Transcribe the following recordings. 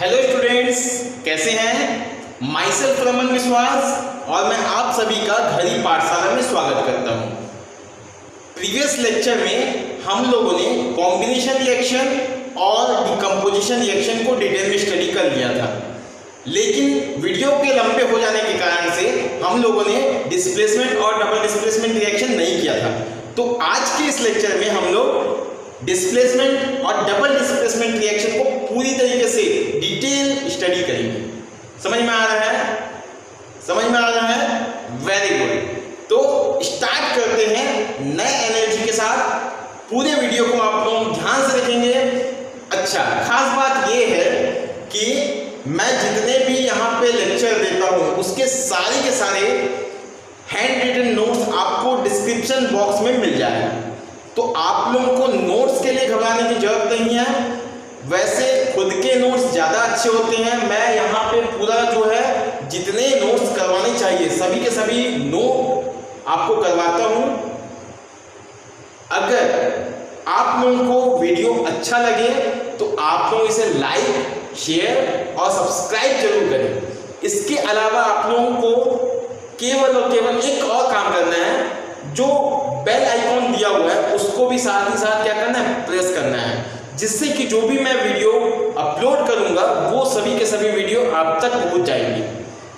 Hello students, कैसे हैं? My self Raman विश्वास और मैं आप सभी का घड़ी पाठशाला में स्वागत करता हूं। प्रीवियस लेक्चर में हम लोगों ने कॉम्बिनेशन रिएक्शन और डिकम्पोजिशन रिएक्शन को डिटेल में स्टडी कर लिया था, लेकिन वीडियो के लंबे हो जाने के कारण से हम लोगों ने डिस्प्लेसमेंट और डबल डिस्प्लेसमेंट रिएक्शन नहीं किया था। तो आज के इस लेक्चर में हम लोग डिस्प्लेसमेंट और डबल डिस्प्लेसमेंट रिएक्शन को पूरी तरीके से डिटेल स्टडी करेंगे। समझ में आ रहा है? समझ में आ रहा है? Very good. तो स्टार्ट करते हैं नए एनर्जी के साथ। पूरे वीडियो को आप लोग ध्यान से देखेंगे। अच्छा, खास बात यह है कि मैं जितने भी यहाँ पे लेक्चर देता हूँ उसके सारे के सारे हैंड रिटन नोट्स आपको डिस्क्रिप्शन बॉक्स में मिल जाएगा। तो आप लोगों को नोट्स के लिए घबराने की जरूरत नहीं है। वैसे खुद के नोट्स ज़्यादा अच्छे होते हैं। मैं यहाँ पे पूरा जो है जितने नोट्स करवाने चाहिए सभी के सभी नोट आपको करवाता हूँ। अगर आप लोगों को वीडियो अच्छा लगे तो आप लोग इसे लाइक, शेयर और सब्सक्राइब जरूर करें। इसके अलावा आप लोगों को केवल और केवल एक और काम करना है, जो बेल आइकॉन दिया हुआ है उसको भी साथ ही साथ क्या करना है, प्रेस करना है, जिससे कि जो भी मैं वीडियो अपलोड करूंगा वो सभी के सभी वीडियो आप तक पहुंच जाएंगी।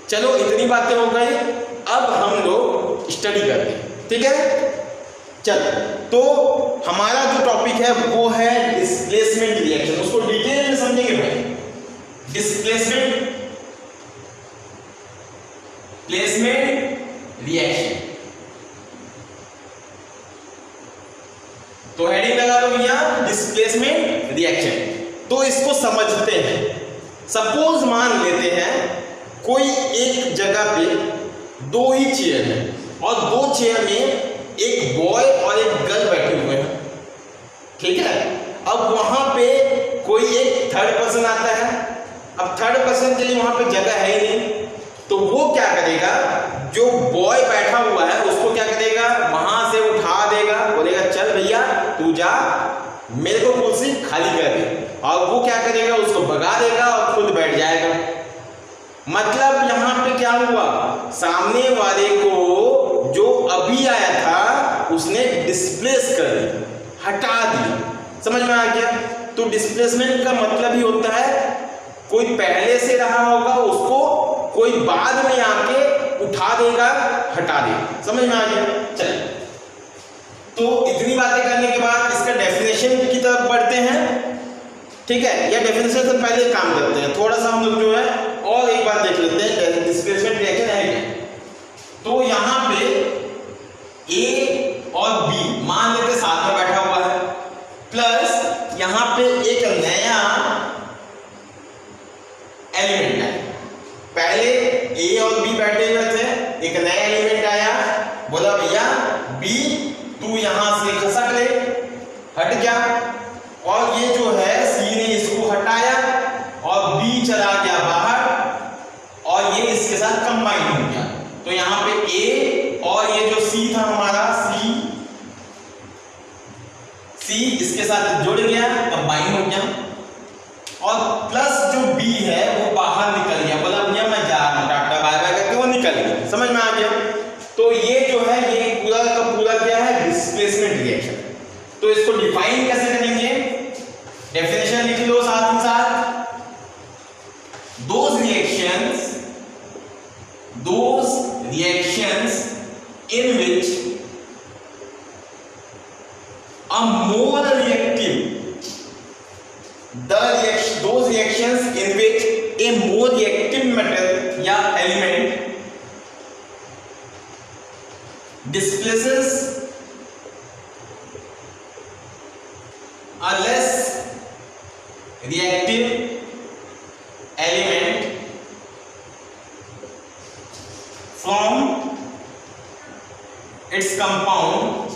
चलो, इतनी बातें हो गई, अब हम लोग स्टडी करते हैं। ठीक है, चलो। तो हमारा जो टॉपिक है वो है डिस्प्लेसमेंट रिएक्शन। उसको डिटेल में समझेंगे भाई। Displacement reaction. तो हेडिंग लगा दो भैया, डिस्प्लेसमेंट रिएक्शन। तो इसको समझते हैं। सपोज मान लेते हैं कोई एक जगह पे दो ही चेयर है और दो चेयर में एक बॉय और एक गर्ल बैठे हुए हैं। ठीक है, अब वहां पे कोई एक थर्ड पर्सन आता है। अब थर्ड पर्सन के लिए वहां पे जगह है ही नहीं, तो वो क्या करेगा, जो बॉय बैठा हुआ है उसको क्या करेगा, वहां से उठा देगा, बोलेगा चल भैया तू जा, मेरे को कुर्सी खाली कर दे। और वो क्या करेगा, उसको भगा देगा और खुद बैठ जाएगा। मतलब यहाँ पे क्या हुआ, सामने वाले को जो अभी आया था उसने डिस्प्लेस कर दिया, हटा दिया। समझ में आ गया? तो डिस्प्लेसमेंट का मतलब ही होता है कोई पहले से रहा होगा उसको कोई बाद में आके उठा देगा, हटा देगा। समझ में आ गया? चलिए, तो इतनी बातें करने के बाद इसका डेफिनेशन की तरफ बढ़ते हैं। ठीक है, या डेफिनेशन से पहले काम करते हैं, थोड़ा सा हम लोग जो है और एक बार देख लेते हैं डिस्प्लेसमेंट रिएक्शन है क्या। तो यहाँ पे ए और बी मान लेते साथ में बैठा हुआ है, प्लस यहाँ पे एक नया एलिमेंट है। पहले ए और बी बैठे हुए थे, एक नया एलिमेंट आया, बोला भैया बी तू यहां से खसक ले, हट जा। और ये जो है सी ने इसको हटाया और बी चला गया बाहर और ये इसके साथ कंबाइन हो गया। तो यहाँ पे ए और ये जो सी था हमारा सी इसके साथ जुड़ गया, कंबाइन हो गया। और प्लस जो बी है वो बाहर निकल गया, बोला भैया मैं जा रहा हूं, टाटा बाय बाय करके वो निकल गया। समझ में आ गया? तो ये जो है ये पूरा का पूरा क्या है, डिस्प्लेसमेंट रिएक्शन। तो इसको डिफाइन कैसे करेंगे, डेफिनेशन लिख लो साथ ही साथ। those reactions in which a more reactive those reactions in which a more reactive metal या element displaces a less reactive element from its compound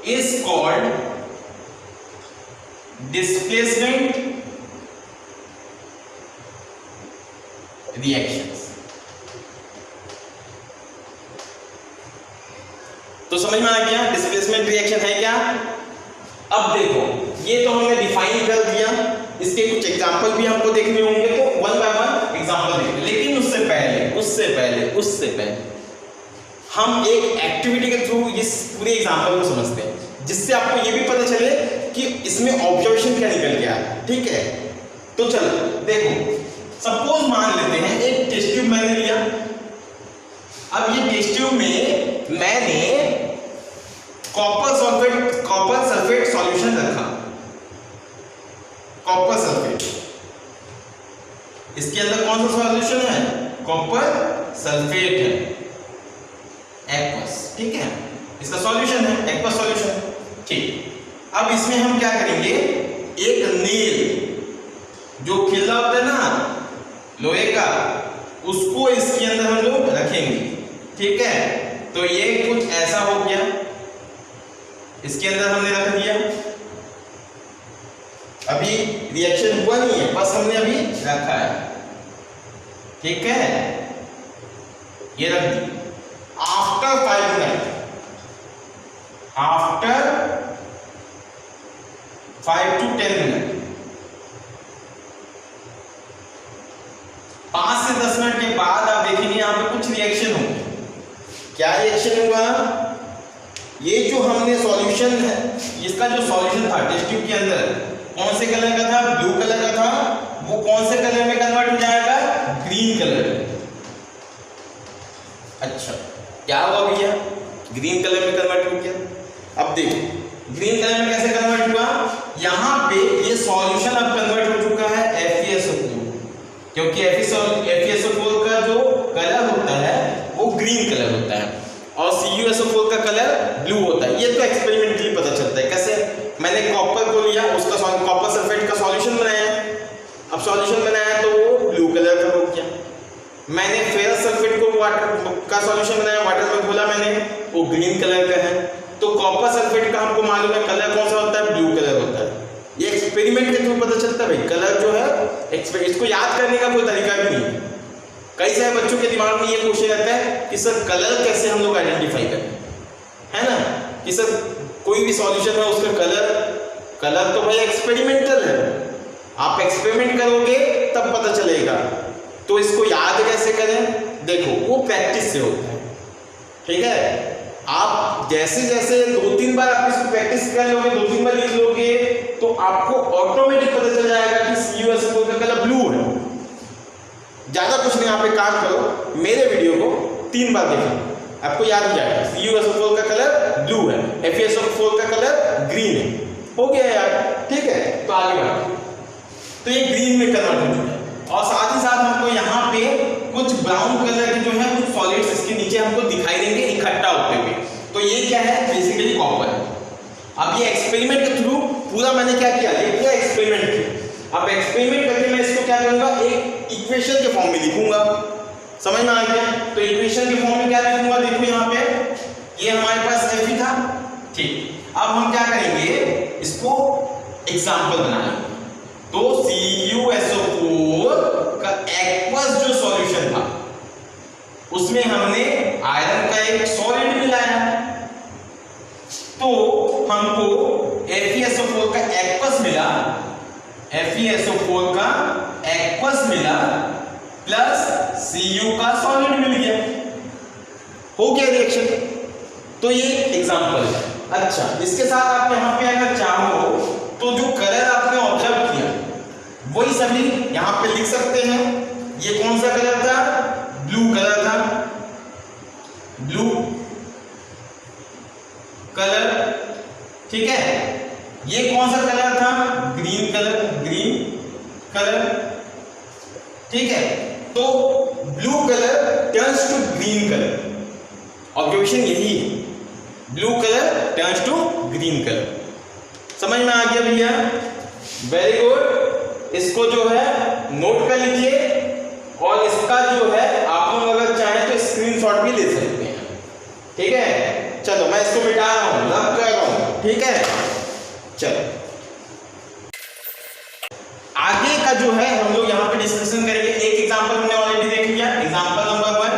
is called displacement reactions। तो समझ में आ गया डिस्प्लेसमेंट रिएक्शन है क्या। अब देखो ये तो हमने डिफाइन कर दिया, इसके कुछ एग्जांपल भी हमको देखने होंगे, तो वन बाय वन एग्जांपल देखेंगे। लेकिन उससे पहले हम एक एक्टिविटी के थ्रू इस पूरे एग्जांपल को समझते हैं, जिससे आपको ये भी पता चले कि इसमें ऑब्जर्वेशन क्या निकल के आया। ठीक है, तो चलो देखो, सपोज मान लेते हैं एक टेस्ट ट्यूब मैंने लिया। अब ये टेस्ट ट्यूब में मैंने कॉपर सल्फेट सॉल्यूशन रखा, कॉपर सल्फेट, इसके अंदर कौन सा सॉल्यूशन है? कॉपर सल्फेट है, एक्वस। ठीक है, इसका सॉल्यूशन है, एक्वस सॉल्यूशन। ठीक, अब इसमें हम क्या करेंगे, एक नील जो खिल्ला होता है ना लोहे का, उसको इसके अंदर हम लोग रखेंगे। ठीक है, तो ये कुछ ऐसा हो गया, इसके अंदर हमने रख दिया। अभी रिएक्शन हुआ नहीं है, बस हमने अभी रखा है। ठीक है, ये रख दिया। After 5 minute, after 5 to 10 minute, 5 से 10 मिनट के बाद आप देखेंगे यहाँ पे कुछ रिएक्शन होंगे। क्या रिएक्शन हुआ? ये जो हमने सॉल्यूशन है, इसका जो सॉल्यूशन था टेस्ट ट्यूब के अंदर, कौन से कलर का था? ब्लू कलर का था। वो कौन से कलर में कन्वर्ट हो जाएगा? ग्रीन कलर में। अच्छा, क्या हुआ भैया? ग्रीन कलर में कन्वर्ट हो गया। अब देखो ग्रीन कलर में कैसे कन्वर्ट हुआ? यहाँ पे ये सॉल्यूशन अब कन्वर्ट हो चुका है FeSO4, क्योंकि FeSO4 का जो कलर होता है वो ग्रीन कलर होता है और CuSO4 का कलर ब्लू होता है। ये तो एक्सपेरिमेंटली पता चलता है। कैसे? मैंने कॉपर को लिया, उसका कॉपर सल्फेट का सॉल्यूशन बनाया। अब सॉल्यूशन बनाया तो वो ब्लू कलर का हो गया। मैंने फेरस सल्फेट को वाटर का सॉल्यूशन बनाया, वाटर में घोला मैंने, वो ग्रीन कलर का है। तो कॉपर सल्फेट का हमको मालूम है कलर कौन सा होता है? ब्लू कलर होता है। ये एक्सपेरिमेंट के थ्रू पता चलता है भाई। कलर जो है इसको याद करने का कोई तरीका भी नहीं है। कई सारे बच्चों के दिमाग में ये क्वेश्चन रहता है कि सर कलर कैसे हम लोग आइडेंटिफाई करें, है ना, कि सर कोई भी सॉल्यूशन है उसका कलर तो भाई एक्सपेरिमेंटल है, आप एक्सपेरिमेंट करोगे तब पता चलेगा। तो इसको याद कैसे करें? देखो वो प्रैक्टिस से होता है। ठीक है, आप जैसे जैसे 2-3 बार आप इसको प्रैक्टिस कर लोगे, 2-3 बार लिख लोगे, तो आपको ऑटोमेटिक पता चल जाएगा कि CuSO4 का कलर ब्लू है। ज्यादा कुछ नहीं, आप एक काम करो, मेरे वीडियो को 3 बार देखो, आपको याद हो जाएगा। CuSO4 का कलर ब्लू है, FeSO4 का कलर ग्रीन है। हो गया यार। ठीक है, तो आगे बढ़ो। तो ये ग्रीन में कन्वर्ट हो चुका है और साथ ही साथ हमको यहाँ पे कुछ ब्राउन कलर के जो है कुछ सॉलिड्स इसके नीचे हमको दिखाई देंगे इकट्ठा होते हुए। तो ये क्या है? बेसिकली कॉपर है। अब ये एक्सपेरिमेंट के थ्रू पूरा मैंने क्या किया, ये पूरा एक्सपेरिमेंट किया। अब एक्सपेरिमेंट करके मैं इसको क्या करूंगा, एक इक्वेशन के फॉर्म में लिखूंगा। समझ में आ गया? तो इक्वेशन के फॉर्म में क्या लिखूंगा? देखो यहाँ पे ये हमारे पास Fe था। ठीक, अब हम क्या करेंगे, इसको एग्जाम्पल बनाएंगे। तो CuSO4 का एक्वस जो सॉल्यूशन था उसमें हमने आयरन का एक सॉलिड मिलाया, तो हमको FeSO4 का एक्वस मिला, FeSO4 का एक्वस मिला प्लस Cu का सॉलिड मिल गया। हो गया रिएक्शन। तो ये एग्जांपल है। अच्छा, इसके साथ आप यहाँ पे अगर चाहो तो जो कलर आपने ऑब्जर्व किया वही सभी यहाँ पे लिख सकते हैं। ये कौन सा कलर था? ब्लू कलर था, ब्लू कलर। ठीक है, ये कौन सा कलर था? Green colour, green colour. ठीक है, तो blue colour turns to green colour. Observation यही है, blue colour turns to green colour. समझ में आ गया भैया? Very good. इसको जो है नोट कर लीजिए और इसका जो है आप लोग अगर चाहें तो स्क्रीनशॉट भी ले सकते हैं। ठीक है, चलो मैं इसको मिटा रहा हूं, रब कर रहा हूं। ठीक है, चलो आगे का जो है हम लोग यहाँ पे डिस्कशन करेंगे। एक एग्जांपल हमने ऑलरेडी देख लिया। Example number 1,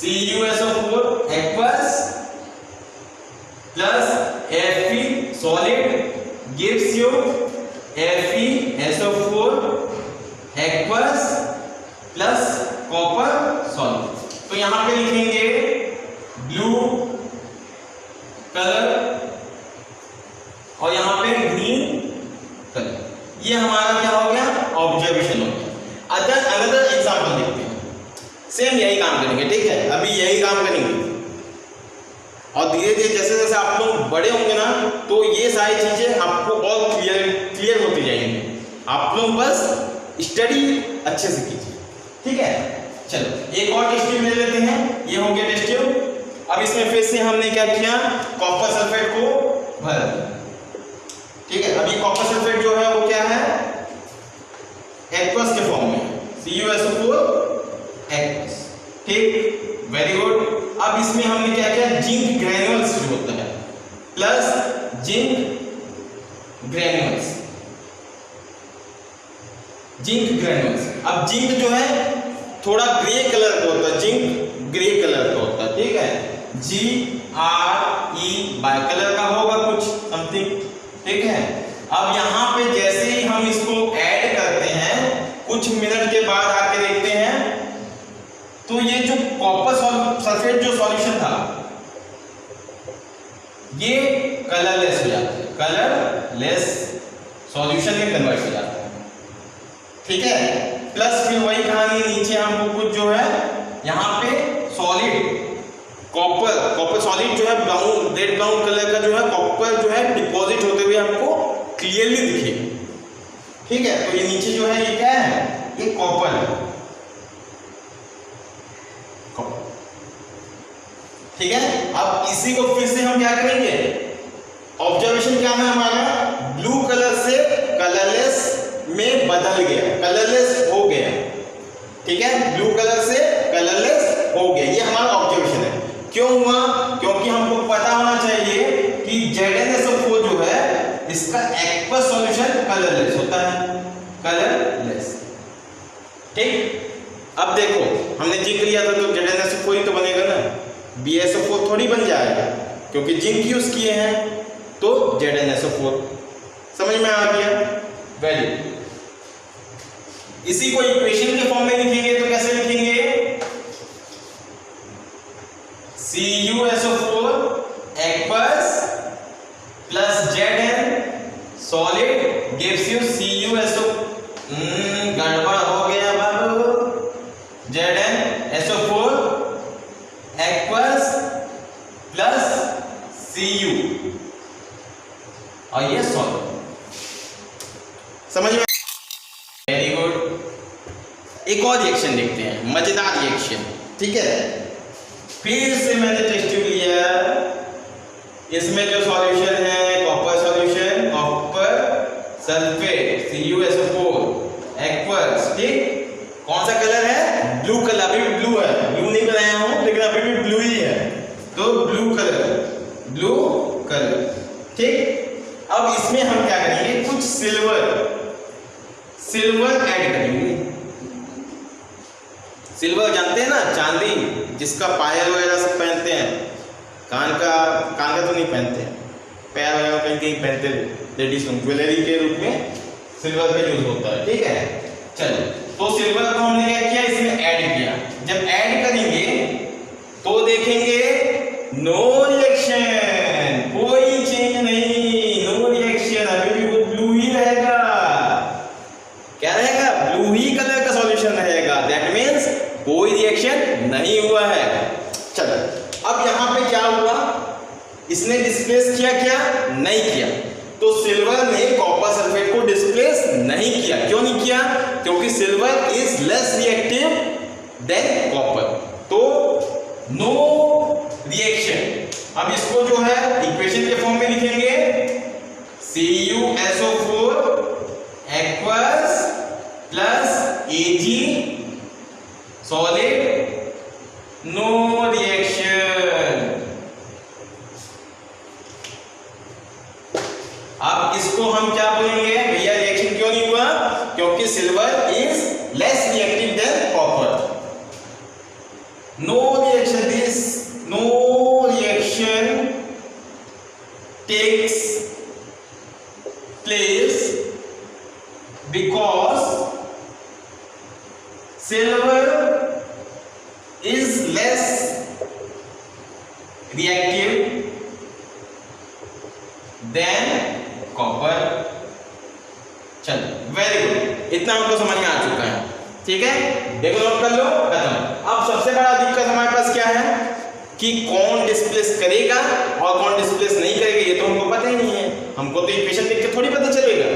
CuSO4 aqueous plus Fe solid gives you FeSO4 aqueous plus copper salt. तो यहां पे लिखेंगे ब्लू कलर और यहां पे ग्रीन कलर। ये हमारा क्या हो गया, ऑब्जर्वेशन हो गया। अदर एग्जांपल देखते हैं, सेम यही काम करेंगे, ठीक है, अभी यही काम करेंगे और धीरे धीरे जैसे जैसे आप लोग बड़े होंगे ना तो ये सारी चीजें आपको और क्लियर होती जाएंगी। आप लोग बस स्टडी अच्छे से कीजिए, ठीक है। चलो एक और टेस्ट ट्यूब ले लेते हैं, ये हो गया टेस्ट ट्यूब। अब इसमें फिर से हमने क्या किया, कॉपर सल्फेट को भर दिया, ठीक है। अभी कॉपर सल्फेट जो है वो क्या है, एक्वस के फॉर्म में, CuSO4 एक्वस, ठीक, वेरी गुड। अब इसमें हमने क्या किया, जिंक ग्रेन्यूल्स जो होता है plus zinc granules, zinc granules. अब जिंक जो है थोड़ा ग्रे कलर का होता है, जिंक ग्रे कलर का होता है, ठीक है, GRE बाय कलर का होगा कुछ समथिंग, ठीक है। अब यहां पे जैसे ही हम इसको ऐड करते हैं, कुछ मिनट के बाद आके देखते हैं तो ये जो कॉपर सल्फेट जो सॉल्यूशन था ये कलरलेस हो जाता है, कलरलेस सॉल्यूशन में कन्वर्ट हो जाता है, ठीक है। प्लस फिर वही कहानी, नीचे हमको कुछ जो है यहाँ पे सॉलिड कॉपर सॉलिड जो है ब्राउन, रेड ब्राउन कलर का जो है कॉपर जो है डिपॉजिट होते हुए हमको क्लियरली दिखे, ठीक है। तो ये नीचे जो है ये क्या है, ये कॉपर है, ठीक है। अब इसी को फिर से हम क्या करेंगे, ऑब्जर्वेशन क्या है हमारा, ब्लू कलर से कलरलेस में बदल गया, कलरलेस हो गया, ठीक है, ब्लू कलर से कलरलेस हो गया, ये हमारा ऑब्जर्वेशन है। क्यों हुआ, क्योंकि हमको पता होना चाहिए कि ZnSO4 जो है इसका एक्वस सॉल्यूशन कलरलेस होता है, कलरलेस, ठीक। अब देखो हमने जिंक लिया था तो ZnSO4 ही तो बनेगा ना, BSO4 थोड़ी बन जाएगा, क्योंकि जिंक यूज किए हैं तो ZnSO4, समझ में आ गया, वैल्यू। इसी को इक्वेशन के फॉर्म में लिखेंगे तो कैसे लिखेंगे, CuSO4 aqueous plus Zn solid gives you CuSO, गड़बड़ हो गया बाबू, ZnSO4 एक्वस प्लस Cu और ये सॉलिड, समझ में, वेरी गुड। एक और रिएक्शन देखते हैं, मजेदार रिएक्शन, ठीक है। फिर से मैंने टेस्ट ट्यूब लिया, इसमें जो सॉल्यूशन है copper solution, copper sulphate CuSO4 aqueous, ठीक, कौन सा कलर है, ब्लू कलर, अभी भी ब्लू है, ब्लू नहीं बनाया हूं लेकिन अभी भी ब्लू ही है, तो ब्लू कलर, ठीक। अब इसमें हम क्या करेंगे, कुछ सिल्वर ऐड करेंगे। सिल्वर जानते हैं ना, चांदी, जिसका पायल वगैरह सब पहनते हैं, कान का तो नहीं पहनते हैं, पैर वगैरह कहीं कहीं पहनते लेडीज लोग, ज्वेलरी के रूप में सिल्वर का यूज होता है, ठीक है। चलो तो सिल्वर को हमने क्या किया, इसमें ऐड किया। जब ऐड करेंगे तो देखेंगे नो रिएक्शन, कोई चेंज नहीं, नो रिएक्शन, अभी भी वो ब्लू ही रहेगा, क्या रहेगा, ब्लू ही कलर का सॉल्यूशन रहेगा, दैट मीन्स कोई रिएक्शन नहीं हुआ है। चलो अब यहां पे क्या हुआ, इसने डिस्प्लेस किया, क्या नहीं किया, तो सिल्वर ने कॉपर सल्फेट को डिस्प्लेस नहीं किया। क्यों नहीं किया, क्योंकि silver is less reactive than copper, तो नो रिएक्शन। अब इसको जो है इक्वेशन के फॉर्म में लिखेंगे, CuSO4 aqueous plus Ag solid, no reaction. अब इसको हम क्या बोलेंगे, भैया रिएक्शन क्यों नहीं हुआ, क्योंकि silver is less reactive than copper. No reaction, this no reaction takes place reactive than copper. चलो वेरी गुड, इतना हमको समझ में आ चुका है। ठीक है, देखो नोट कर लो, खत्म। अब सबसे बड़ा दिक्कत हमारे पास क्या है कि कौन डिस्प्लेस करेगा और कौन डिस्प्लेस नहीं करेगा, ये तो हमको पता ही नहीं है। हमको तो इक्वेशन देख के थोड़ी पता चलेगा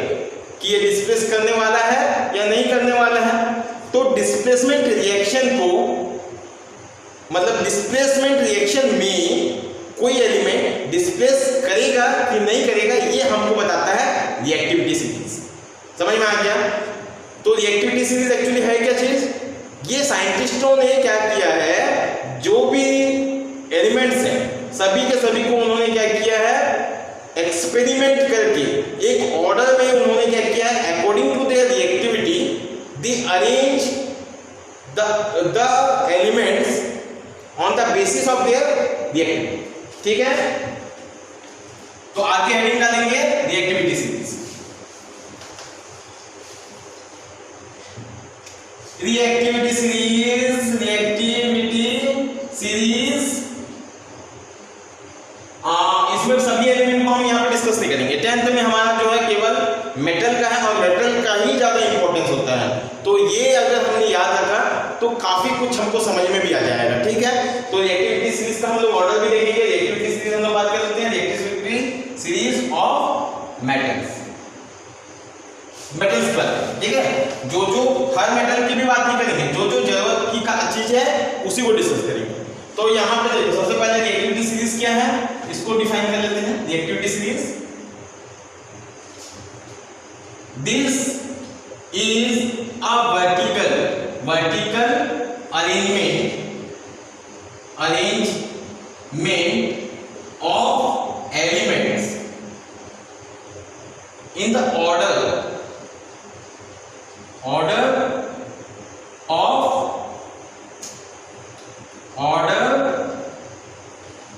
कि ये डिस्प्लेस करने वाला है या नहीं करने वाला है। तो डिस्प्लेसमेंट रिएक्शन को, मतलब डिस्प्लेसमेंट रिएक्शन में कोई एलिमेंट डिस्प्लेस करेगा कि नहीं करेगा, ये हमको बताता है रिएक्टिविटी सीरीज। समझ में आ गया? तो रिएक्टिविटी सीरीज एक्चुअली है क्या चीज? ये साइंटिस्टों ने क्या किया है, जो भी एलिमेंट्स हैं सभी के सभी को उन्होंने क्या किया है, एक्सपेरिमेंट करके एक ऑर्डर में उन्होंने क्या किया है, according to their reactivity they arrange the elements on the basis of their reactivity. ठीक है, तो आगे हेडिंग डालेंगे reactivity series. Reactivity series, reactivity series, इसमें सभी एलिमेंट को हम यहाँ पर डिस्कस नहीं करेंगे। 10th में हमारा जो है केवल मेटल का है और मेटल का ही ज्यादा इंपॉर्टेंस होता है, तो ये अगर हमने याद रखा तो काफी कुछ हमको समझ में भी आ जाएगा। ठीक है, तो रिएक्टिविटी सीरीज का हम लोग ऑर्डर भी देखेंगे। रिएक्टिविटी सीरीज हम लोग बात कर लेते हैं, reactivity series of metals, metals पर। ठीक है, जो जो हर मेटल की भी बात नहीं करेंगे, जो जो जरूरत की चीज है उसी को डिस्कस करेंगे। तो यहाँ पे देखो, सबसे पहले रिएक्टिविटी सीरीज क्या है, इसको डिफाइन कर लेते हैं। Reactivity series, this is a vertical arrangement of elements in the order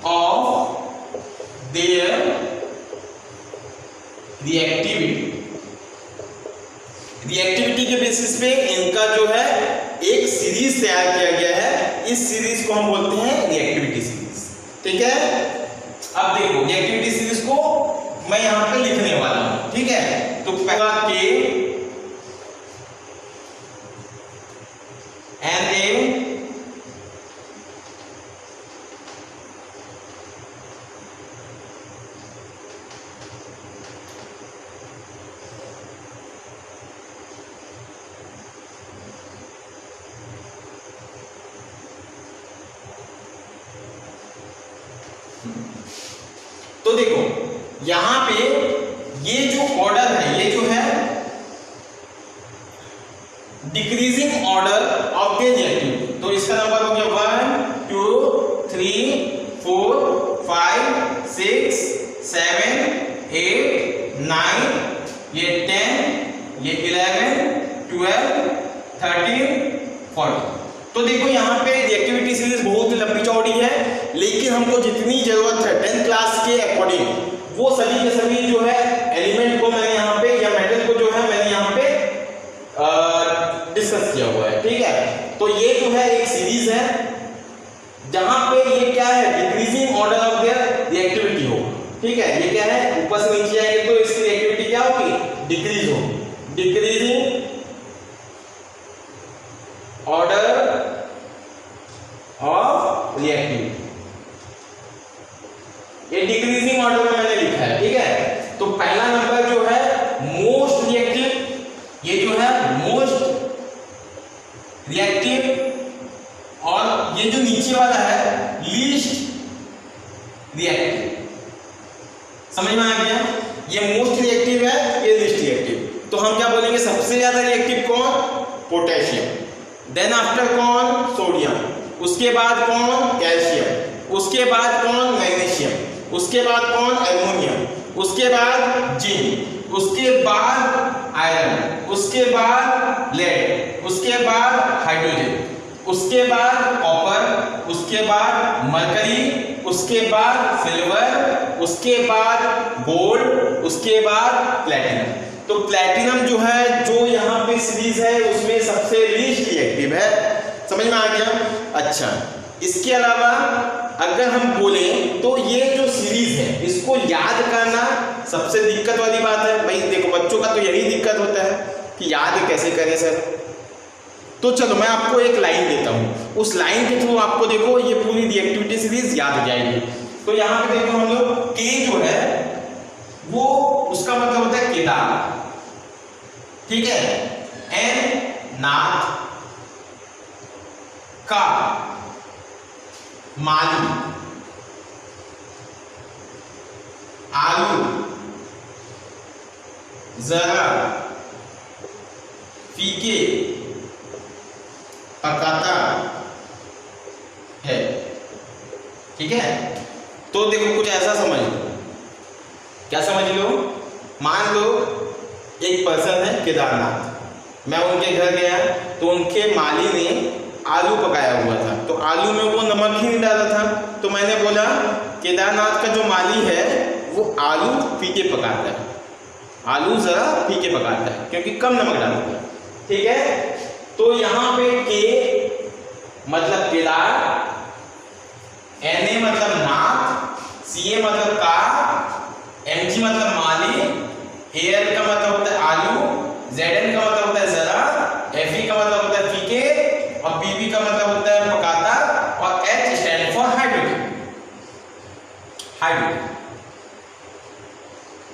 of their reactivity के बेसिस पे इनका जो है एक सीरीज तैयार किया गया है। इस सीरीज को हम बोलते हैं रिएक्टिविटी सीरीज। ठीक है, अब देखो रिएक्टिविटी सीरीज को मैं यहां पे लिखने वाला हूं। ठीक है, तो पहला के एन ए तो देखो यहां पे ये जो ऑर्डर है, ये जो है decreasing order of the reactivity, तो इसका नंबर हो गया 1 2 3 4 5 6 7 8 9, ये 10, ये 11 12 13 14। तो देखो यहाँ पे रिएक्टिविटी सीरीज बहुत लंबी चौड़ी है, लेकिन हमको जितनी जरूरत है 10th क्लास के अकॉर्डिंग वो सभी के सभी जो है एलिमेंट को मैंने यहाँ पे, या मेटल को जो है मैंने यहाँ पे डिस्कस किया हुआ है। ठीक है, तो ये जो है एक सीरीज है जहां पे ये क्या है, decreasing order of their reactivity होगा। ठीक है, ये क्या है, ऊपर से नीचे आएंगे तो इसकी रिएक्टिविटी क्या होगी, डिक्रीज होगी। डिक्रीजिंग ऑर्डर ऑफ रिएक्टिविटी, ये डिक्रीजिंग ऑर्डर में मैंने लिखा है। ठीक है, तो पहला नंबर जो है मोस्ट रिएक्टिव, ये जो है मोस्ट रिएक्टिव, और ये जो नीचे वाला है लीस्ट रिएक्टिव। समझ में आ गया, ये मोस्ट रिएक्टिव है, ये लीस्ट रिएक्टिव। तो हम क्या बोलेंगे, सबसे ज्यादा रिएक्टिव कौन, पोटेशियम, देन आफ्टर कौन, सोडियम, उसके बाद कौन, कैल्शियम, उसके बाद कौन, मैग्नीशियम, उसके बाद कौन, एल्युमिनियम, उसके बाद जिंक, उसके बाद आयरन, उसके बाद लेड, उसके बाद हाइड्रोजन, उसके बाद कॉपर, उसके बाद मरकरी, उसके बाद सिल्वर, उसके बाद गोल्ड, उसके बाद प्लैटिनम। तो प्लैटिनम जो है, जो यहाँ पे सीरीज है उसमें सबसे लीस्ट रिएक्टिव है। समझ में आ गया? अच्छा, इसके अलावा अगर हम बोलें तो ये जो सीरीज है इसको याद करना सबसे दिक्कत वाली बात है। भाई देखो बच्चों का तो यही दिक्कत होता है कि याद कैसे करें सर। तो चलो मैं आपको एक लाइन देता हूँ, उस लाइन के थ्रू आपको देखो ये पूरी रिएक्टिविटी सीरीज याद हो जाएगी। तो यहाँ पे देखो हम लोग के जो है वो उसका मतलब होता है केदार, ठीक है। एन नाथ का माली, आलू जरा फीके पकाता है, ठीक है। तो देखो कुछ ऐसा समझ लो, क्या समझ लो, मान लो एक पर्सन है केदारनाथ, मैं उनके घर गया तो उनके माली ने आलू पकाया हुआ था, तो आलू में वो नमक ही नहीं डाला था, तो मैंने बोला केदारनाथ का जो माली है वो आलू फीके पकाता है, आलू जरा फीके पकाता है क्योंकि कम नमक डालता है, ठीक है। तो यहाँ पे के मतलब केदार, एन ए मतलब नाथ, सी ए मतलब का, एम जी मतलब माली, ए एल का मतलब होता है आलू, जेड एन का मतलब होता है जरा, एफ ई का मतलब होता है फीके, और पी बी का मतलब होता है पकाता, और H stand for hydrogen, hydrogen.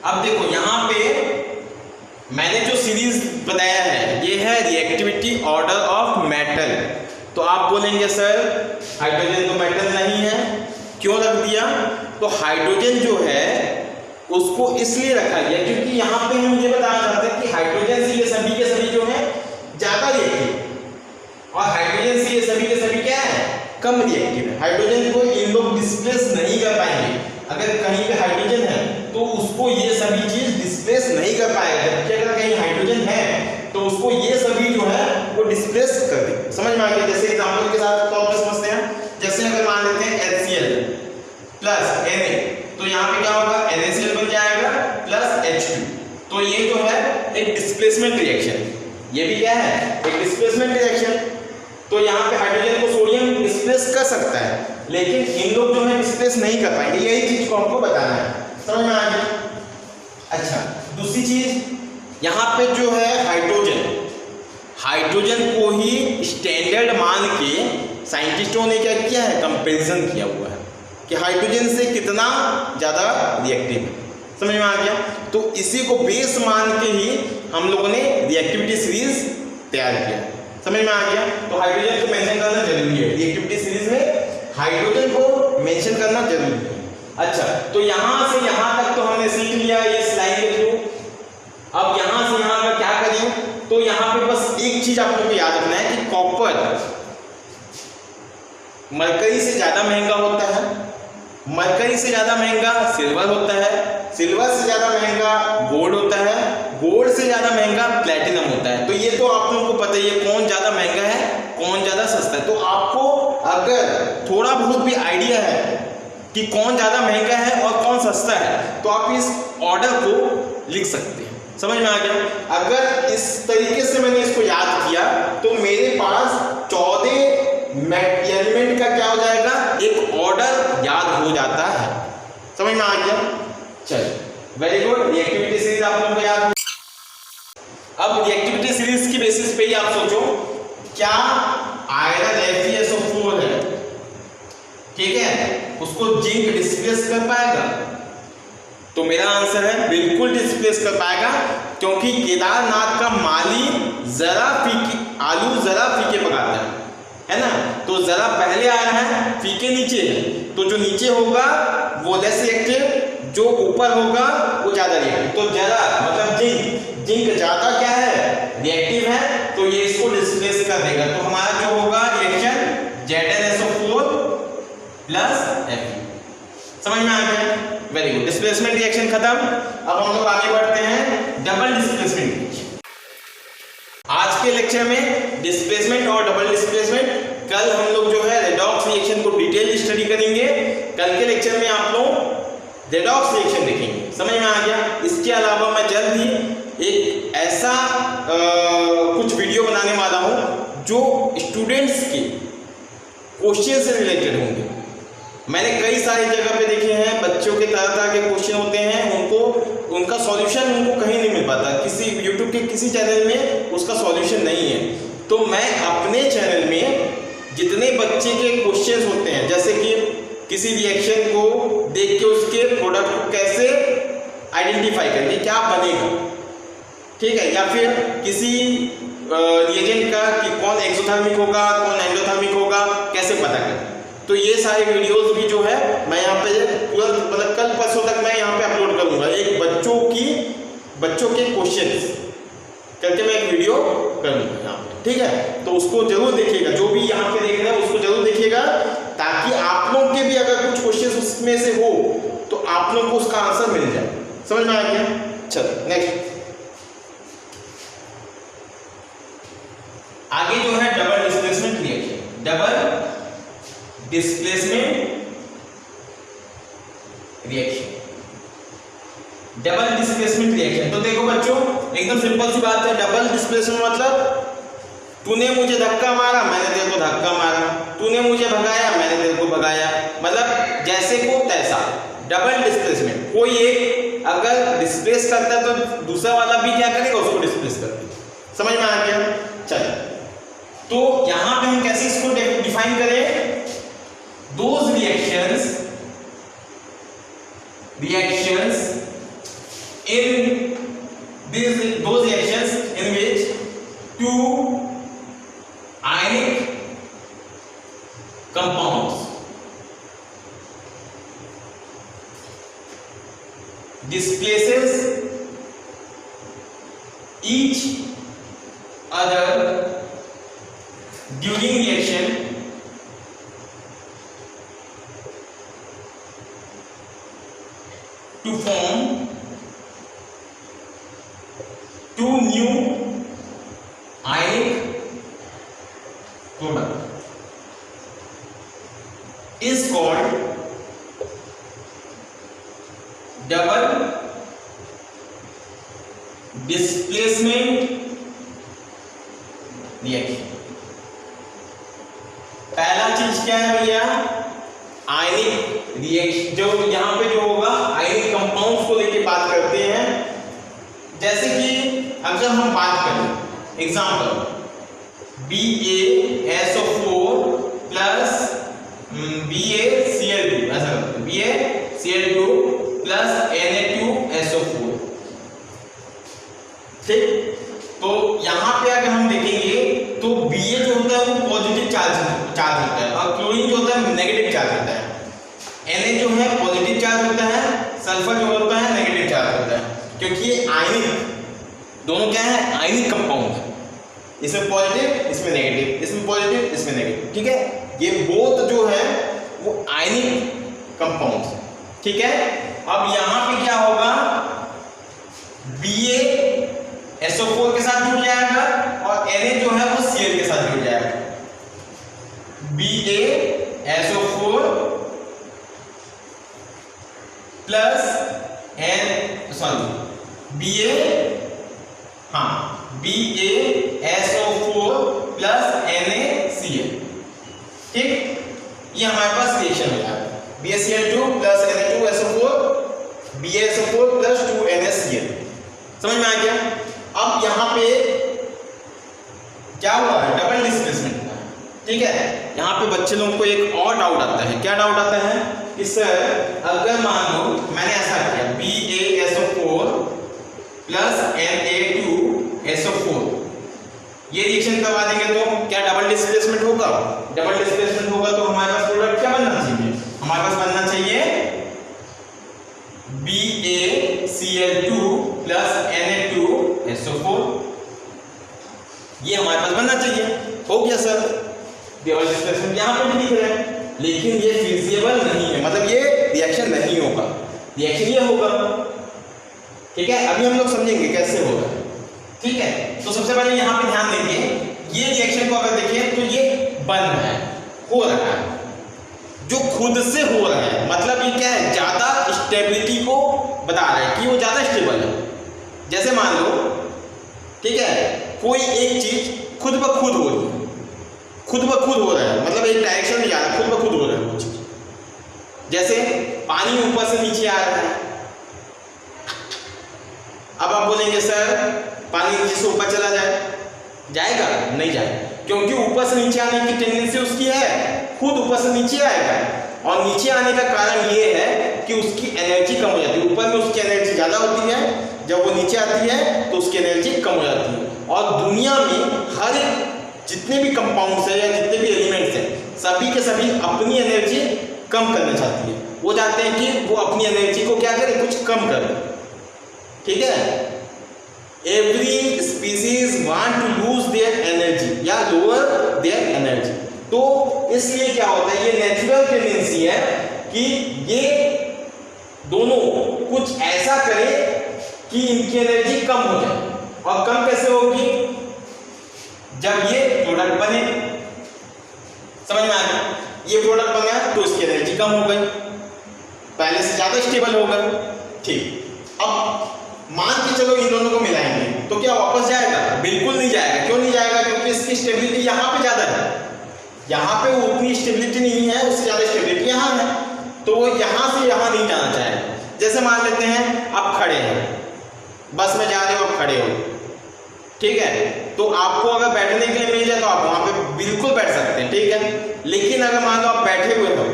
अब देखो यहाँ पे मैंने जो सीरीज बताया है ये है रिएक्टिविटी ऑर्डर ऑफ मेटल। तो आप बोलेंगे सर हाइड्रोजन तो मेटल नहीं है, क्यों रख दिया? तो हाइड्रोजन जो है उसको इसलिए रखा गया क्योंकि यहाँ पे हम ये बताना चाहते हैं कि हाइड्रोजन से ये सभी के सभी जो है ज्यादा रिएक्टिव, और हाइड्रोजन से ये सभी के सभी क्या है, कम रिएक्टिव है। हाइड्रोजन को इन लोग डिस्प्लेस नहीं कर पाएंगे, अगर कहीं पे हाइड्रोजन है तो उसको ये सभी चीज डिस्प्लेस नहीं कर पाएगा, जबकि अगर कहीं हाइड्रोजन है तो उसको ये सभी जो है वो डिस्प्लेस कर देंगे। समझ में आ गया? जैसे एग्जांपल के साथ तौर पे समझते हैं, जैसे अगर मान लेते हैं HCl प्लस Na, तो यहाँ पे क्या होगा, NaCl बन जाएगा प्लस H2, तो ये जो है एक डिस्प्लेसमेंट रिएक्शन, ये भी क्या है, एक डिस्प्लेसमेंट रिएक्शन। तो यहाँ पे हाइड्रोजन को सोडियम डिस्प्लेस कर सकता है, लेकिन इन लोग जो है डिस्प्लेस नहीं कर पाएंगे, यही चीज को हमको बताना है। समझ में आ गया? अच्छा, दूसरी चीज यहाँ पे जो है हाइड्रोजन को ही स्टैंडर्ड मान के साइंटिस्टों ने क्या किया है, कंपैरिजन किया हुआ है कि हाइड्रोजन से कितना ज्यादा रिएक्टिव है। समझ में आ गया? तो इसी को बेस मान के ही हम लोगों ने रिएक्टिविटी सीरीज तैयार किया। समझ में आ गया? तो हाइड्रोजन को मेंशन करना जरूरी है, रिएक्टिविटी सीरीज में हाइड्रोजन को मेंशन करना जरूरी है। अच्छा, तो यहां से यहां तक तो हमने सीख लिया इस लाइन के थ्रू। अब यहां से यहां का क्या करें, तो यहां पे बस एक चीज आप लोगों को याद रखना है कि कॉपर मरकरी से ज्यादा महंगा होता है, मरकरी से ज्यादा महंगा सिल्वर होता है, सिल्वर से ज्यादा महंगा गोल्ड होता है, गोल्ड से ज्यादा महंगा प्लैटिनम होता है। तो ये तो आप लोगों को पता ही है कौन ज्यादा महंगा है, कौन ज्यादा सस्ता है। तो आपको अगर थोड़ा बहुत भी आइडिया है कि कौन ज्यादा महंगा है और कौन सस्ता है, तो आप इस ऑर्डर को लिख सकते हैं। समझ में आ गया? अगर इस तरीके से मैंने इसको याद किया तो मेरे पास 14 एलिमेंट का क्या हो जाएगा, एक ऑर्डर याद हो जाता है। समझ में आ गया? चलिए, वेरी गुड। रिएक्टिविटी सीरीज आप लोगों को याद हो। अब रिएक्टिविटी सीरीज की बेसिस पे ही आप सोचो, क्या आयरन FeSO4 है, ठीक है, उसको जिंक डिस्प्लेस कर पाएगा? तो मेरा आंसर है बिल्कुल डिस्प्लेस कर पाएगा, क्योंकि केदारनाथ का माली जरा फीके, आलू जरा फीके पकाता है ना। तो जरा पहले आ रहा है, फीके नीचे है, तो जो नीचे होगा वो लेस रिएक्टिव, जो ऊपर होगा वो ज्यादा रिएक्टिव। तो जरा मतलब जिंक ज्यादा क्या है, रिएक्टिव है, तो ये इसको डिस्प्लेस कर देगा। तो हमारा जो होगा रिएक्शन ZnSO4 प्लस Fe। समझ में आ गया? Very good. डिस्प्लेसमेंट रिएक्शन खत्म। अब हम लोग आगे बढ़ते हैं डबल डिस्प्लेसमेंट रिएक्शन। आज के लेक्चर में डिस्प्लेसमेंट और डबल डिस्प्लेसमेंट, कल हम लोग जो है रेडॉक्स रिएक्शन को डिटेल स्टडी करेंगे। कल के लेक्चर में आप लोग रेडॉक्स रिएक्शन देखेंगे। समझ में आ गया? इसके अलावा मैं जल्द ही एक ऐसा कुछ वीडियो बनाने वाला हूं जो स्टूडेंट्स के क्वेश्चन से रिलेटेड होंगे। मैंने कई सारी जगह पे देखे हैं, बच्चों के तरह तरह के क्वेश्चन होते हैं, उनका सॉल्यूशन उनको कहीं नहीं मिल पाता, किसी यूट्यूब के किसी चैनल में उसका सॉल्यूशन नहीं है। तो मैं अपने चैनल में जितने बच्चे के क्वेश्चंस होते हैं, जैसे कि किसी रिएक्शन को देख के उसके प्रोडक्ट को कैसे आइडेंटिफाई करेंगे, क्या बनेगा, ठीक है, या फिर किसी रिएजेंट का कि कौन एक्सोथर्मिक होगा कौन एंडोथर्मिक होगा, कैसे पता करें। तो ये सारे वीडियोस भी जो है मैं यहाँ पे तुरंत मतलब कल परसों तक मैं यहाँ पे अपलोड करूँगा। एक बच्चों के क्वेश्चंस करके मैं एक वीडियो करूँगा यहाँ पे, ठीक है। तो उसको जरूर देखिएगा, जो भी यहाँ पे देख रहे हैं उसको जरूर देखिएगा, ताकि आप लोग के भी अगर कुछ क्वेश्चन उसमें से हो तो आप लोग को उसका आंसर मिल जाए। समझ में आ गया? चलो नेक्स्ट, आगे जो है double displacement reaction. Double displacement reaction, double displacement reaction. तो देखो बच्चों, एकदम सिंपल सी बात है। डबल डिस्प्लेसमेंट मतलब तूने मुझे धक्का मारा, मैंने तेरे को धक्का मारा, तूने मुझे भगाया, मैंने तेरे को भगाया, मतलब जैसे को तैसा। डबल डिस्प्लेसमेंट, कोई एक अगर डिस्प्लेस करता है तो दूसरा वाला भी क्या करेगा, उसको डिस्प्लेस कर देगा। समझ में आ गया? चलिए, तो यहां पे हम कैसे इसको डिफाइन करें? Those reactions in those reactions in which two ionic compounds displaces each other during reaction to form two new ionic product is called double displacement reaction। पहला चीज क्या है भैया? आयनिक रिएक्शन। जो यहां पे जो होगा आयनिक कंपाउंड्स को लेके बात करते हैं। जैसे कि अगर हम बात करें एग्जांपल BaSO4 प्लस BaCl2, ऐसा करते हैं BaCl2 प्लस Na2SO4, ठीक। तो यहाँ पे अगर हम देखेंगे तो Ba जो होता है वो पॉजिटिव चार्ज होता है और क्लोरीन जो होता है नेगेटिव चार्ज होता है। Na जो है पॉजिटिव चार्ज होता है, सल्फर जो होता है नेगेटिव चार्ज होता है, क्योंकि ये आयनिक दोनों क्या है? आयनिक कंपाउंड है। इसमें पॉजिटिव, इसमें नेगेटिव, इसमें पॉजिटिव, इसमें नेगेटिव, ठीक है। ये बोथ जो है वो आयनिक कंपाउंड है, ठीक है। अब यहाँ पे क्या होगा? BaSO4 के साथ जुड़ जाएगा और Na जो है वो Cl के साथ जुड़ जाएगा। BaSO4 plus BaSO4 plus NaCl, ठीक। ये हमारे पास रिएक्शन हो जाएगा BaCl2 plus Na2SO4 BaSO4 plus 2NaCl। समझ में आ गया? अब यहाँ पे क्या हुआ है? डबल डिस्प्लेसमेंट, ठीक है। यहाँ पे बच्चे लोगों को एक और डाउट आता है। क्या डाउट आता है कि सर अगर मान लो मैंने ऐसा किया BaSO4 प्लस Na2SO4, ये रिएक्शन करवा देंगे तो क्या डबल डिस्प्लेसमेंट होगा? डबल डिस्प्लेसमेंट होगा तो हमारे पास प्रोडक्ट क्या बनना चाहिए? हमारे पास बनना चाहिए BaCl2 प्लस Na2SO4, ये हमारे पास बनना चाहिए। हो गया सर, डबल डिस्प्लेसमेंट यहाँ पे भी दिख रहा है, लेकिन ये फिजिबल नहीं है, मतलब ये रिएक्शन नहीं होगा, रिएक्शन ये होगा, ठीक है। अभी हम लोग समझेंगे कैसे होगा, ठीक है। तो सबसे पहले यहाँ पे ध्यान देंगे, ये रिएक्शन को अगर देखें तो ये बन रहा है, हो रहा है, जो खुद से हो रहा है, मतलब ये क्या है? ज्यादा स्टेबिलिटी को बता रहा है कि वो ज्यादा स्टेबल है। जैसे मान लो, ठीक है, कोई एक चीज खुद ब खुद हो रही है, खुद ब खुद हो रहा है, मतलब एक डायरेक्शन में जा रहा है, खुद ब खुद हो रहा है वो चीज, जैसे पानी ऊपर से नीचे आ रहा है, अब आप बोलेंगे सर पानी नीचे से ऊपर चला जाएगा? नहीं जाएगा, क्योंकि ऊपर से नीचे आने की टेंडेंसी उसकी है, खुद ऊपर से नीचे आएगा। और नीचे आने का कारण ये है कि उसकी एनर्जी कम हो जाती है। ऊपर में उसकी एनर्जी ज़्यादा होती है, जब वो नीचे आती है तो उसकी एनर्जी कम हो जाती है। और दुनिया में हर एक जितने भी कंपाउंड्स हैं या जितने भी एलिमेंट्स हैं, सभी के सभी अपनी एनर्जी कम करना चाहती है। वो चाहते हैं कि वो अपनी एनर्जी को क्या करे, कुछ कम कर दे। ठीक है, every species want to lose their energy या लोअर देयर एनर्जी। तो इसलिए क्या होता है, ये नेचुरल टेंडेंसी है कि ये दोनों कुछ ऐसा करें कि इनकी एनर्जी कम हो जाए। और कम कैसे होगी, जब ये प्रोडक्ट बने। समझ में आ गया? ये प्रोडक्ट बना तो इसकी एनर्जी कम हो गई, पहले से ज्यादा स्टेबल हो गई। ठीक, अब मान के चलो इन दोनों को मिलाएंगे तो क्या वापस जाएगा? बिल्कुल नहीं जाएगा। क्यों नहीं जाएगा? क्योंकि इसकी स्टेबिलिटी यहाँ पे ज्यादा है, यहाँ पे वो उतनी स्टेबिलिटी नहीं है, उससे ज्यादा स्टेबिलिटी यहाँ है, तो वो यहाँ से यहाँ नहीं जाना चाहेगा। जैसे मान लेते हैं आप खड़े हैं, बस में जा रहे हो, आप खड़े हो, ठीक है, तो आपको अगर बैठने के लिए मिल जाए तो आप वहां पे बिल्कुल बैठ सकते हैं, ठीक है। लेकिन अगर मान लो आप बैठे हुए हो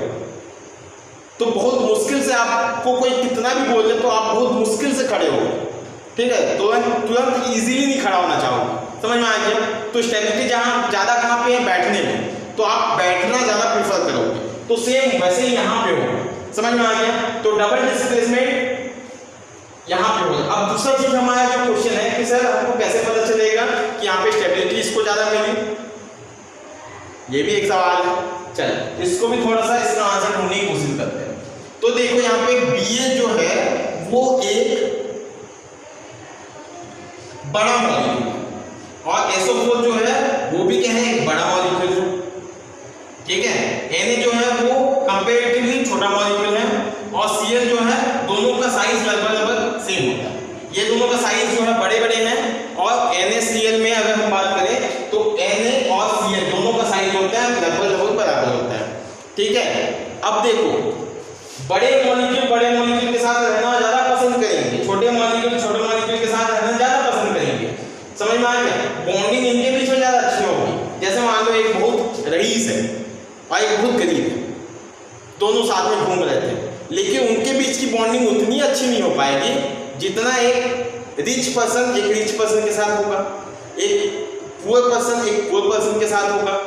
तो बहुत मुश्किल से, आपको कोई कितना भी बोल दे तो आप बहुत मुश्किल से खड़े हो, ठीक है, तुरंत इजीली नहीं खड़ा होना चाहोगे। समझ में आ गया? तो स्टेबिलिटी जहाँ ज़्यादा कहाँ पे है, बैठने में, तो आप बैठना ज़्यादा प्रेफर करोगे। तो सेम वैसे ही यहाँ पे हो। समझ में आ गया? तो डबल डिस्प्लेसमेंट यहाँ पे होगा। अब दूसरा चीज हमारा जो क्वेश्चन है कि सर आपको कैसे पता चलेगा कि यहाँ पे स्टेबिलिटी इसको ज्यादा मिली, ये भी एक सवाल है। चल इसको भी थोड़ा सा इसका आंसर ढूंढने की कोशिश करते हैं। तो देखो यहाँ पे Ba जो है वो एक बड़ा मॉलिक्यूल और SO4 जो है वो भी क्या है, एक बड़ा मॉलिक्यूल, ठीक है। Na जो है वो कंपैरेटिवली छोटा मॉलिक्यूल है और Cl जो है दोनों का साइज लगभग सेम होता है। ये दोनों का साइज जो है बड़े हैं और NaCl में अगर हम बात करें तो Na और Cl दोनों का साइज होता है लगभग बराबर होता है, ठीक है। अब देखो बड़े मॉलिक्यूल के साथ रहना ज्यादा पसंद करेंगे, छोटे मॉलिक्यूल के साथ रहना ज्यादा पसंद करेंगे। समझ में आ गया? बॉन्डिंग इनके बीच में ज्यादा अच्छी होगी। जैसे मान लो एक बहुत रईस है और एक बहुत गरीब है, दोनों साथ में घूम रहे थे, लेकिन उनके बीच की बॉन्डिंग उतनी अच्छी नहीं हो पाएगी जितना एक रिच पर्सन के साथ होगा, एक पुअर पर्सन के साथ होगा।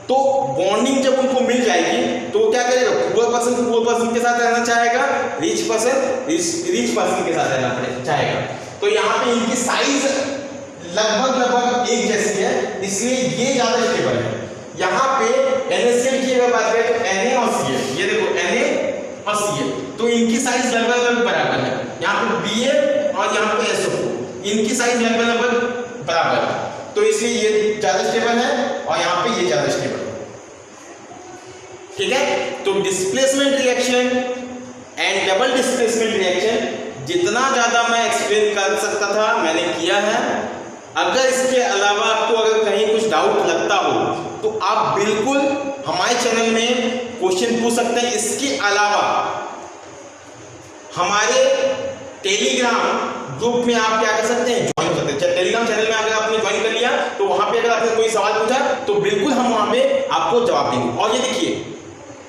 तो बॉन्डिंग जब उनको मिल जाएगी तो क्या करेगा, पुअर पर्सन के साथ रहना चाहेगा, रिच पर्सन के साथ रहना चाहेगा। तो यहाँ पे इनकी साइज लगभग एक जैसी है, इसलिए ये ज्यादा स्टेबल है। यहाँ पे NaCl की अगर बात करें तो Na और Cl, ये देखो Na और Cl, तो इनकी साइज लगभग बराबर है। यहाँ पे Ba और यहाँ पे SO4, इनकी साइज लगभग बराबर है, तो इसलिए ये ज्यादा स्टेबल है और यहाँ पे ये ज्यादा स्टेबल है, ठीक है। तो displacement reaction and double displacement reaction जितना ज्यादा मैं एक्सप्लेन कर सकता था मैंने किया है। अगर इसके अलावा आपको अगर कहीं कुछ डाउट लगता हो तो आप बिल्कुल हमारे चैनल में क्वेश्चन पूछ सकते हैं। इसके अलावा हमारे टेलीग्राम ग्रुप में आप क्या कर सकते हैं, ज्वाइन हो सकते हैं। टेलीग्राम चैनल में अगर आपने ज्वाइन कर लिया तो वहां पे अगर आपने कोई सवाल पूछा तो बिल्कुल हम वहां पे आपको जवाब देंगे। और ये देखिए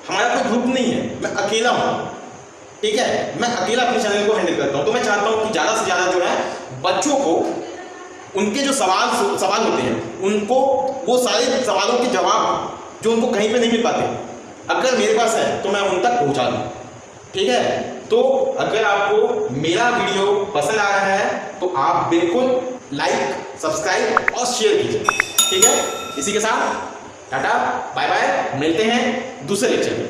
हमारा कोई ग्रुप नहीं है, मैं अकेला हूं, ठीक है, मैं अकेला अपने चैनल को हैंडल करता हूं। तो मैं चाहता हूं कि ज्यादा से ज्यादा जो है बच्चों को उनके जो सवाल होते हैं उनको वो सारे सवालों के जवाब जो उनको कहीं पे नहीं मिल पाते, अगर मेरे पास है तो मैं उन तक पहुंचा दूं, ठीक है। तो अगर आपको मेरा वीडियो पसंद आ रहा है तो आप बिल्कुल लाइक, सब्सक्राइब और शेयर कीजिए, ठीक है। इसी के साथ टाटा बाय बाय, मिलते हैं दूसरे लेक्चर में।